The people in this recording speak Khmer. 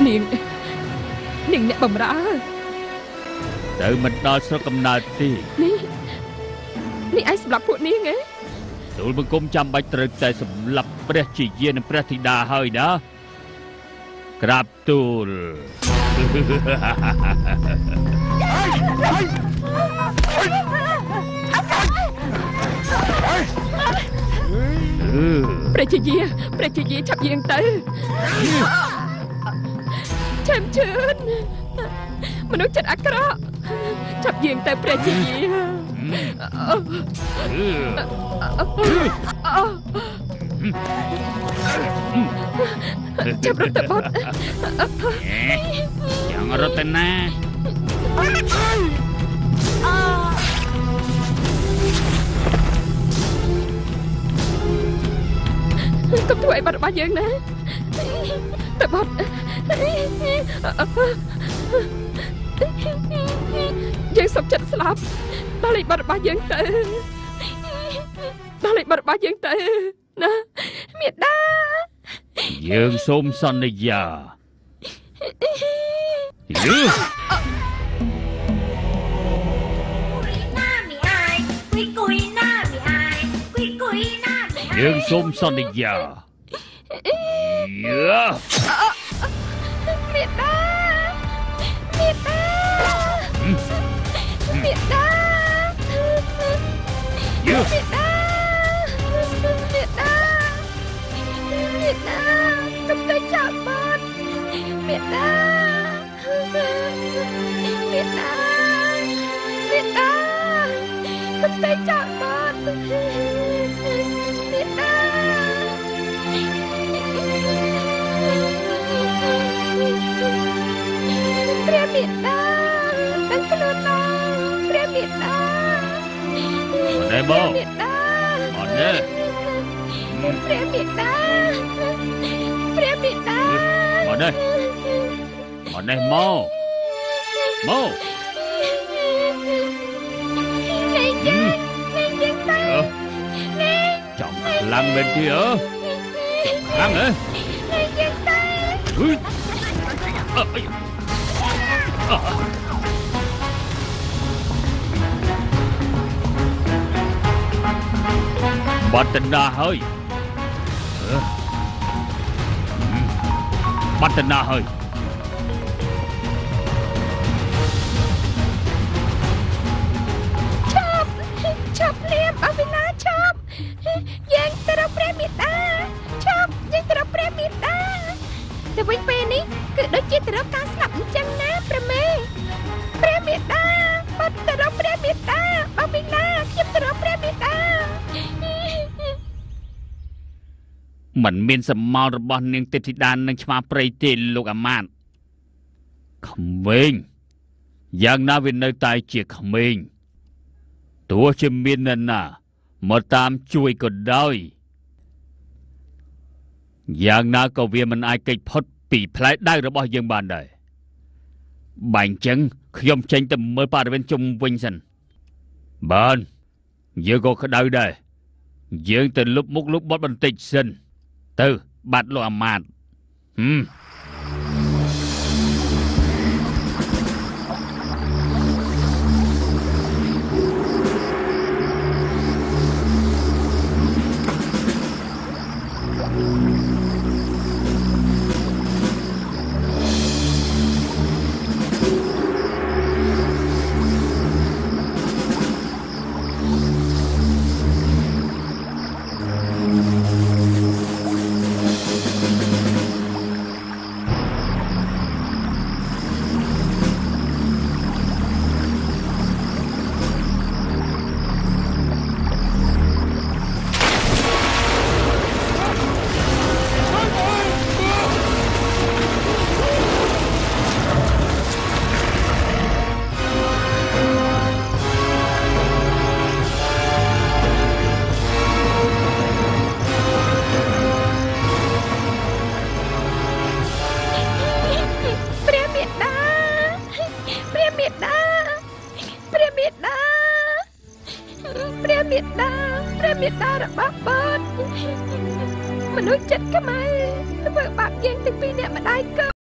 នាងអ្នកបំរើទៅមិនដល់ស្រុកកំណើតទេនេះឯងសម្រាប់ពួកនាងហ៎ទូលបង្គំចាំបាច់ត្រូវតែសម្លាប់ព្រះជាយានិងព្រះធីតាហើយណាក្រាបទូលព្រះជាយាចាប់យាងទៅចាំជឿនមនុស្សចិត្តអាក្រក់ចាប់យាងទៅព្រះជាយាចាប់រត់ទៅបត់យ៉ាងរត់ទៅណាកុំធ្វើឲ្យបាត់របស់យើងណាទៅបត់យើងសុំចិត្តស្លាប់ដល់លេខបាត់របស់យើងទៅណាមេដាយើងសូមសន្យាយើងសូមសន្យាមេដាកុំទៅចាប់បាត់មេដាកុំទៅចាប់បាត់មេដាព្រះមេដាដឹងខ្លួនមកព្រះមេដាអត់ទេបងអត់ទេព្រះមេដាអត់ទេមកលេងទៅចំខ្លាំងមែនទេចំខ្លាំងហ៎លេងទៅបាត់តណ្ដាហើយឈប់លៀមអវិណាឈប់យើងទៅរកព្រះមេតាឈប់យើងទៅរកព្រះមេតាតែវិញពេលនេះគឺដូចជាទៅរកការស្លាប់អញ្ចឹងណាព្រះមេតាបាត់ទៅរកព្រះមេតាអវិណាខ្ញុំទៅរកព្រះមេតាមិនមានសមោលរបស់នាងទេពធីតានឹងឆ្មាព្រៃទេលោកអាមាត្យក្មេងយ៉ាងណាវានៅតែជាក្មេងទោះជាមាននរណាមកតាមជួយក៏ដោយយ៉ាងណាក៏វាមិនអាចគេចផុតពីផ្លែដៃរបស់យើងបានដែរបាញ់ចឹងខ្ញុំចេញទៅមើលបរិវេណជុំវិញសិនបានយើងក៏ក្តៅដែរយើងទៅលុបមុខលុបបត់បន្តិចសិនទៅបាត់លោកអាមាត្យមេតារបស់បងមនុស្សចិត្តខ្មែរធ្វើបាបយើងទាំងពីរអ្នកម្ដាយកូន